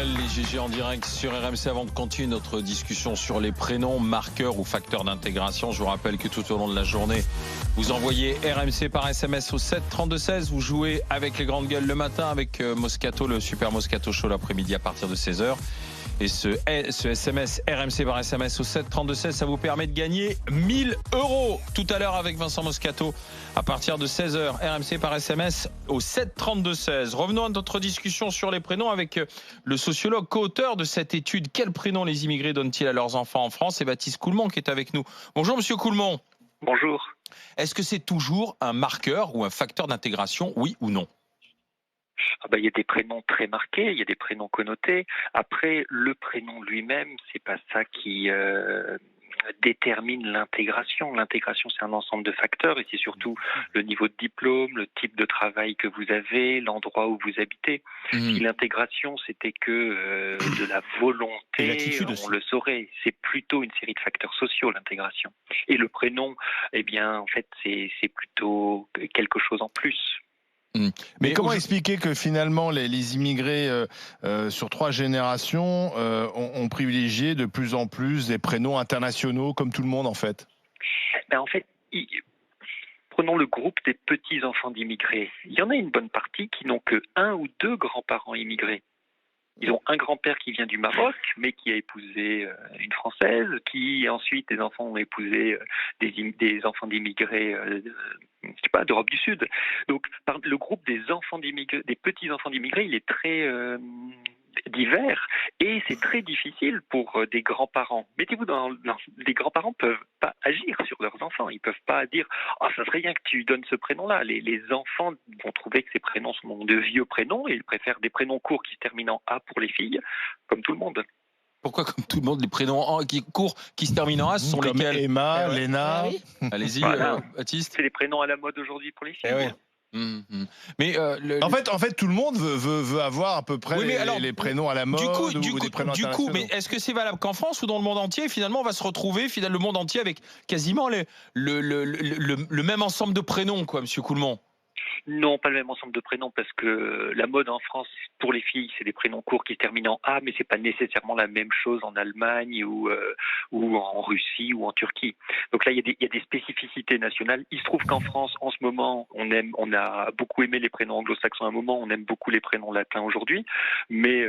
Joël, les GG en direct sur RMC. Avant de continuer notre discussion sur les prénoms, marqueurs ou facteurs d'intégration, je vous rappelle que tout au long de la journée, vous envoyez RMC par SMS au 7 32 16. Vous jouez avec les grandes gueules le matin avec Moscato, le Super Moscato Show l'après-midi à partir de 16h. Et ce SMS, RMC par SMS au 7 32 16, ça vous permet de gagner 1000 € tout à l'heure avec Vincent Moscato à partir de 16h. RMC par SMS au 7 32 16. Revenons à notre discussion sur les prénoms avec le sociologue co-auteur de cette étude. Quels prénoms les immigrés donnent-ils à leurs enfants en France? C'est Baptiste Coulmont qui est avec nous. Bonjour Monsieur Coulmont. Bonjour. Est-ce que c'est toujours un marqueur ou un facteur d'intégration, oui ou non? Il y a des prénoms très marqués, il y a des prénoms connotés. Après, le prénom lui-même, c'est pas ça qui détermine l'intégration. L'intégration, c'est un ensemble de facteurs et c'est surtout le niveau de diplôme, le type de travail que vous avez, l'endroit où vous habitez. Si l'intégration, c'était que de la volonté, on le saurait. C'est plutôt une série de facteurs sociaux, l'intégration. Et le prénom, eh bien, en fait, c'est plutôt quelque chose en plus. Mais comment expliquer que finalement les immigrés sur 3 générations ont privilégié de plus en plus des prénoms internationaux comme tout le monde en fait? En fait, prenons le groupe des petits enfants d'immigrés. Il y en a une bonne partie qui n'ont que 1 ou 2 grands-parents immigrés. Ils ont un grand-père qui vient du Maroc, mais qui a épousé une Française, qui ensuite, les enfants ont épousé des enfants d'immigrés, d'Europe du Sud. Donc, le groupe des enfants d'immigrés, des petits enfants d'immigrés, il est très divers et c'est très difficile pour des grands-parents. Mettez-vous les grands-parents peuvent pas agir sur leurs enfants. Ils peuvent pas dire ça serait bien que tu donnes ce prénom-là. Les enfants vont trouver que ces prénoms sont de vieux prénoms et ils préfèrent des prénoms courts qui se terminent en A pour les filles, comme tout le monde. Pourquoi comme tout le monde, les prénoms courts qui se terminent en A, ce sont comme lesquels? Emma, Léna. Allez-y, voilà. Baptiste. C'est les prénoms à la mode aujourd'hui pour les filles. Mais en fait, tout le monde veut avoir à peu près les prénoms à la mode ou des prénoms internationaux. Mais est-ce que c'est valable qu'en France ou dans le monde entier? Finalement, on va se retrouver le monde entier avec quasiment le même ensemble de prénoms, quoi, Monsieur Coulmont. Non, pas le même ensemble de prénoms, parce que la mode en France, pour les filles, c'est des prénoms courts qui terminent en A, mais c'est pas nécessairement la même chose en Allemagne ou en Russie ou en Turquie. Donc là, il y a des spécificités nationales. Il se trouve qu'en France, en ce moment, on a beaucoup aimé les prénoms anglo-saxons à un moment, on aime beaucoup les prénoms latins aujourd'hui, mais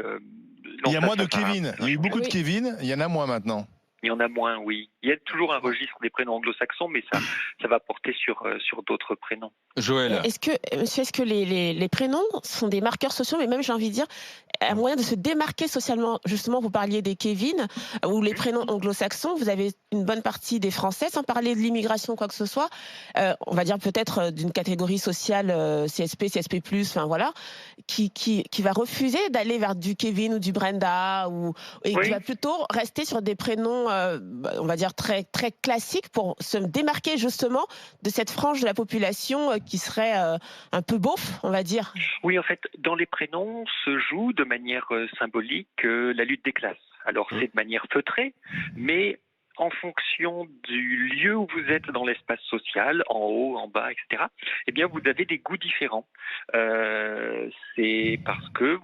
il y a moins de Kevin. Il y a eu beaucoup de Kevin, il y en a moins maintenant. Il y en a moins, oui. Il y a toujours un registre des prénoms anglo-saxons, mais ça va porter sur d'autres prénoms. Joël. Est-ce que les prénoms sont des marqueurs sociaux, mais même j'ai envie de dire un moyen de se démarquer socialement? Justement, vous parliez des Kevin ou les prénoms anglo-saxons. Vous avez une bonne partie des Français, sans parler de l'immigration, quoi que ce soit. On va dire peut-être d'une catégorie sociale CSP, CSP+, enfin voilà, qui va refuser d'aller vers du Kevin ou du Brenda et qui va plutôt rester sur des prénoms, on va dire très très classiques pour se démarquer justement de cette frange de la population qui serait un peu beauf, on va dire. Oui, en fait, dans les prénoms se joue de manière symbolique la lutte des classes. Alors c'est de manière feutrée, mais en fonction du lieu où vous êtes dans l'espace social, en haut, en bas, etc., eh bien, vous avez des goûts différents. C'est parce que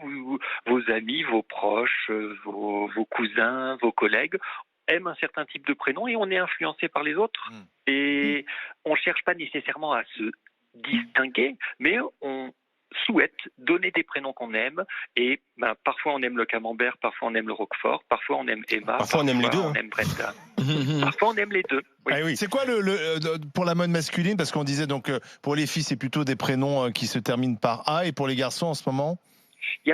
vos amis, vos proches, vos cousins, vos collègues aiment un certain type de prénom et on est influencé par les autres. Et on ne cherche pas nécessairement à se distinguer, mais on souhaite donner des prénoms qu'on aime et parfois on aime le camembert, parfois on aime le roquefort, parfois on aime Emma, parfois on aime les deux, on aime Brenda. Parfois on aime les deux. Oui. Ah oui. C'est quoi pour la mode masculine, parce qu'on disait donc pour les filles c'est plutôt des prénoms qui se terminent par A, et pour les garçons en ce moment? Il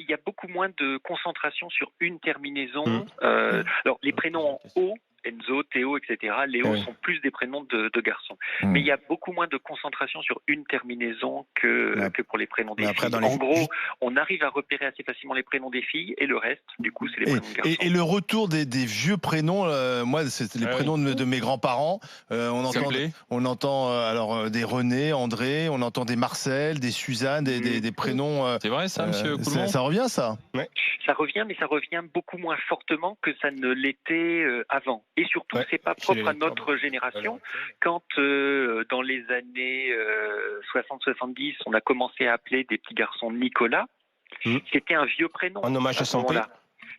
y a beaucoup moins de concentration sur une terminaison. Alors les prénoms en O, Enzo, Théo, etc. Léo sont plus des prénoms de garçons. Mais il y a beaucoup moins de concentration sur une terminaison que pour les prénoms des filles. En gros, on arrive à repérer assez facilement les prénoms des filles et le reste, du coup, c'est les prénoms de garçons. Et le retour des vieux prénoms, moi, c'est les prénoms de mes grands-parents. On entend alors des René, André, on entend des Marcel, des Suzanne, des prénoms. C'est vrai ça, Monsieur Coulmont? Ça revient, ça? Ouais. Ça revient, mais ça revient beaucoup moins fortement que ça ne l'était avant. Et surtout, c'est pas propre à notre génération. Quand dans les années 60-70, on a commencé à appeler des petits garçons Nicolas, C'était un vieux prénom. En hommage à son père.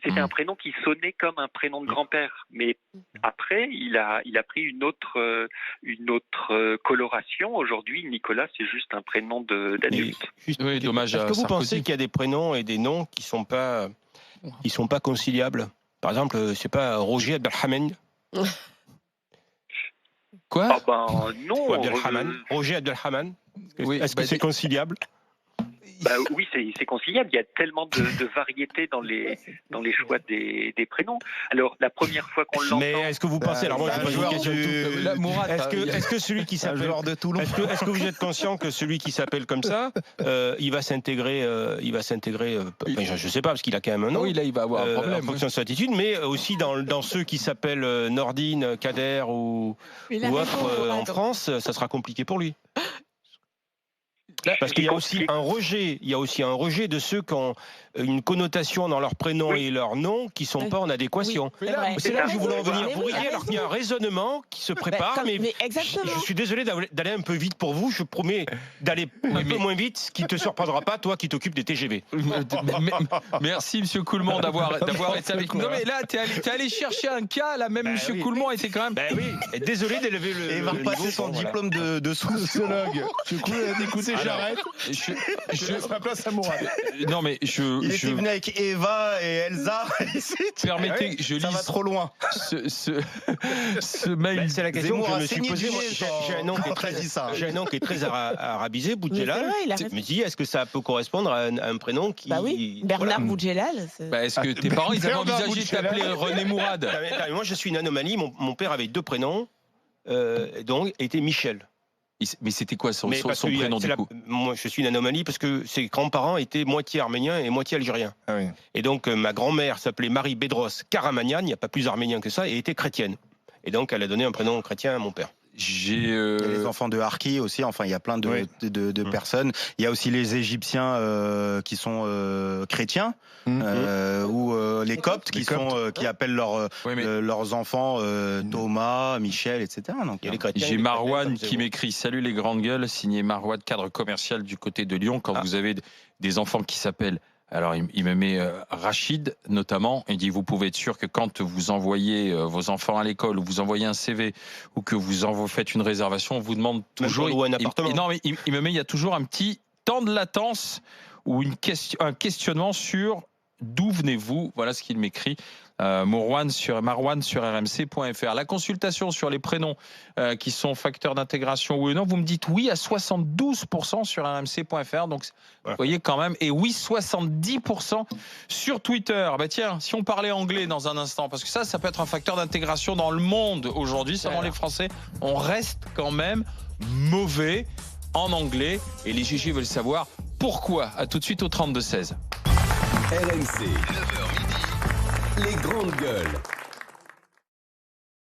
C'était un prénom qui sonnait comme un prénom de grand-père. Mais après, il a pris une autre coloration. Aujourd'hui, Nicolas, c'est juste un prénom d'adulte. Oui, dommage. Est-ce que vous pensez qu'il y a des prénoms et des noms qui sont pas conciliables? Par exemple, c'est pas Roger Abdelhamid. Quoi? Ah ben non. Roger Abdelhamid. Est-ce que c'est conciliable? Oui, c'est conciliable. Il y a tellement de variétés dans les choix des prénoms. Alors, la première fois qu'on l'entend... Mais est-ce que vous pensez... Alors moi, je pose une question. Est-ce que celui qui s'appelle... joueur de Toulon. Est-ce que vous êtes conscient que celui qui s'appelle comme ça, il va s'intégrer... je sais pas, parce qu'il a quand même un nom. Oui, là, il va avoir un problème. En fonction de son attitude, mais aussi dans ceux qui s'appellent Nordine, Kader ou autres en France, ça sera compliqué pour lui. Parce qu'il y a aussi un rejet, de ceux qui ont une connotation dans leur prénom et leur nom qui sont pas en adéquation. Oui, c'est là que je voulais en venir. Vous voyez, alors qu'il y a un raisonnement qui se prépare, mais je suis désolé d'aller un peu vite pour vous. Je promets d'aller un peu moins vite, ce qui te surprendra pas, toi qui t'occupes des TGV. Merci, Monsieur Coulmont, d'avoir été avec nous. Non, mais là, t'es allé chercher un cas, là, même Monsieur Coulmont était quand même. Oui, et désolé d'élever le. Et il va repasser son diplôme de sociologue. Du coup, écoutez, j'arrête. Je laisse ma place à Mourad. Non, mais il était venu avec Eva et Elsa. Permettez que je lise. Ça va trop loin. Ce mail. C'est la question que je me suis posée. J'ai un nom qui est très arabisé, Boudjelal. Je me dis, est-ce que ça peut correspondre à un prénom qui. Bah oui, Bernard Boudjelal. Est-ce que tes parents, ils avaient envisagé de t'appeler René Mourad? Moi, je suis une anomalie. Mon père avait 2 prénoms, donc était Michel. Mais c'était quoi son prénom du coup? Moi, je suis une anomalie parce que ses grands-parents étaient moitié arméniens et moitié algériens. Ah oui. Et donc, ma grand-mère s'appelait Marie Bedros Karamanian, il n'y a pas plus arménien que ça, et était chrétienne. Et donc, elle a donné un prénom chrétien à mon père. Les enfants de Harki aussi, enfin il y a plein de personnes. Il y a aussi les Égyptiens qui sont chrétiens, ou les Coptes qui appellent leurs enfants Thomas, Michel, etc. Donc, j'ai Marwan qui m'écrit: salut les grandes gueules, signé Marwan, cadre commercial du côté de Lyon. Quand vous avez des enfants qui s'appellent... Alors, il me met Rachid, notamment. Il dit, vous pouvez être sûr que quand vous envoyez vos enfants à l'école, ou vous envoyez un CV, ou que vous faites une réservation, on vous demande toujours... Ou un appartement. Non, mais il me met, il y a toujours un petit temps de latence ou un questionnement sur d'où venez-vous. Voilà ce qu'il m'écrit. Marwan sur rmc.fr. La consultation sur les prénoms qui sont facteurs d'intégration ou non, vous me dites oui à 72% sur rmc.fr, donc vous voyez quand même, et oui 70% sur Twitter. Bah tiens, si on parlait anglais dans un instant, parce que ça peut être un facteur d'intégration dans le monde aujourd'hui, seulement les Français, on reste quand même mauvais en anglais, et les GG veulent savoir pourquoi. À tout de suite au 32-16. RMC, 9h midi, les grandes gueules.